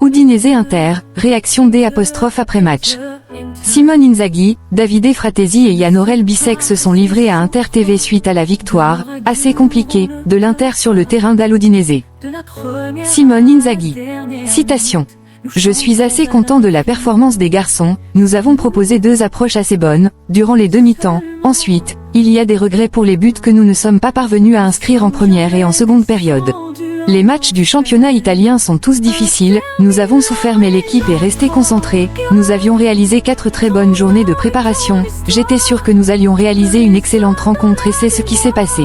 Udinese Inter, réaction D' après match. Simone Inzaghi, Davide Fratesi et Yann Bissek se sont livrés à Inter TV suite à la victoire, assez compliquée, de l'Inter sur le terrain d'Udinese. Simone Inzaghi. Citation. Je suis assez content de la performance des garçons, nous avons proposé deux approches assez bonnes, durant les demi-temps, ensuite, il y a des regrets pour les buts que nous ne sommes pas parvenus à inscrire en première et en seconde période. Les matchs du championnat italien sont tous difficiles, nous avons souffert mais l'équipe est restée concentrée, nous avions réalisé 4 très bonnes journées de préparation, j'étais sûr que nous allions réaliser une excellente rencontre et c'est ce qui s'est passé.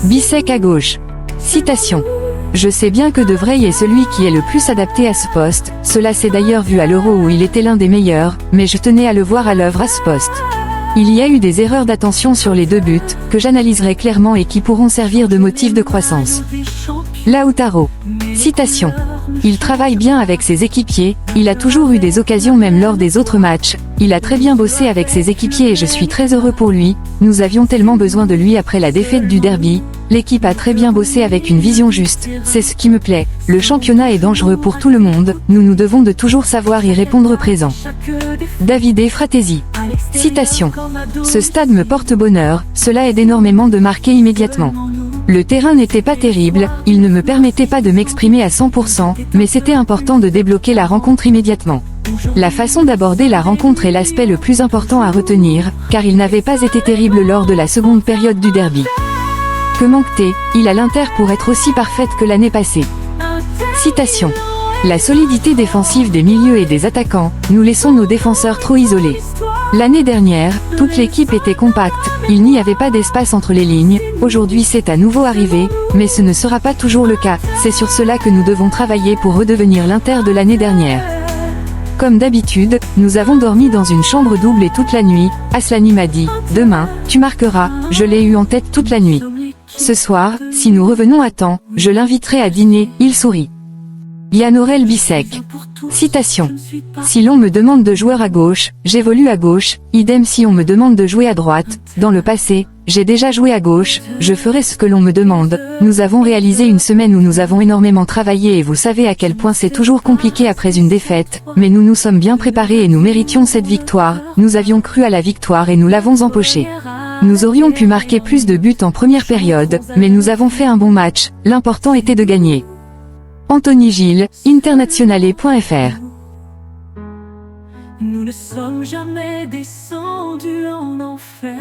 Bissek à gauche. Citation. Je sais bien que De Vrij est celui qui est le plus adapté à ce poste, cela s'est d'ailleurs vu à l'Euro où il était l'un des meilleurs, mais je tenais à le voir à l'œuvre à ce poste. Il y a eu des erreurs d'attention sur les 2 buts, que j'analyserai clairement et qui pourront servir de motif de croissance. Lautaro. Citation. Il travaille bien avec ses équipiers, il a toujours eu des occasions même lors des autres matchs, il a très bien bossé avec ses équipiers et je suis très heureux pour lui, nous avions tellement besoin de lui après la défaite du derby, l'équipe a très bien bossé avec une vision juste, c'est ce qui me plaît, le championnat est dangereux pour tout le monde, nous devons de toujours savoir y répondre présent. Davide Fratesi. Citation. Ce stade me porte bonheur, cela aide énormément de marquer immédiatement. Le terrain n'était pas terrible, il ne me permettait pas de m'exprimer à 100%, mais c'était important de débloquer la rencontre immédiatement. La façon d'aborder la rencontre est l'aspect le plus important à retenir, car il n'avait pas été terrible lors de la seconde période du derby. Que manque-t-il à l'Inter pour être aussi parfaite que l'année passée? Citation. La solidité défensive des milieux et des attaquants, nous laissons nos défenseurs trop isolés. L'année dernière, toute l'équipe était compacte, il n'y avait pas d'espace entre les lignes, aujourd'hui c'est à nouveau arrivé, mais ce ne sera pas toujours le cas, c'est sur cela que nous devons travailler pour redevenir l'Inter de l'année dernière. Comme d'habitude, nous avons dormi dans une chambre double et toute la nuit, Aslani m'a dit, demain, tu marqueras, je l'ai eu en tête toute la nuit. Ce soir, si nous revenons à temps, je l'inviterai à dîner, il sourit. Yann Bissek. Citation. Si l'on me demande de jouer à gauche, j'évolue à gauche, idem si on me demande de jouer à droite, dans le passé, j'ai déjà joué à gauche, je ferai ce que l'on me demande, nous avons réalisé une semaine où nous avons énormément travaillé et vous savez à quel point c'est toujours compliqué après une défaite, mais nous nous sommes bien préparés et nous méritions cette victoire, nous avions cru à la victoire et nous l'avons empochée. Nous aurions pu marquer plus de buts en première période, mais nous avons fait un bon match, l'important était de gagner. Anthony Gilles, internationale.fr. Nous ne sommes jamais descendus en enfer.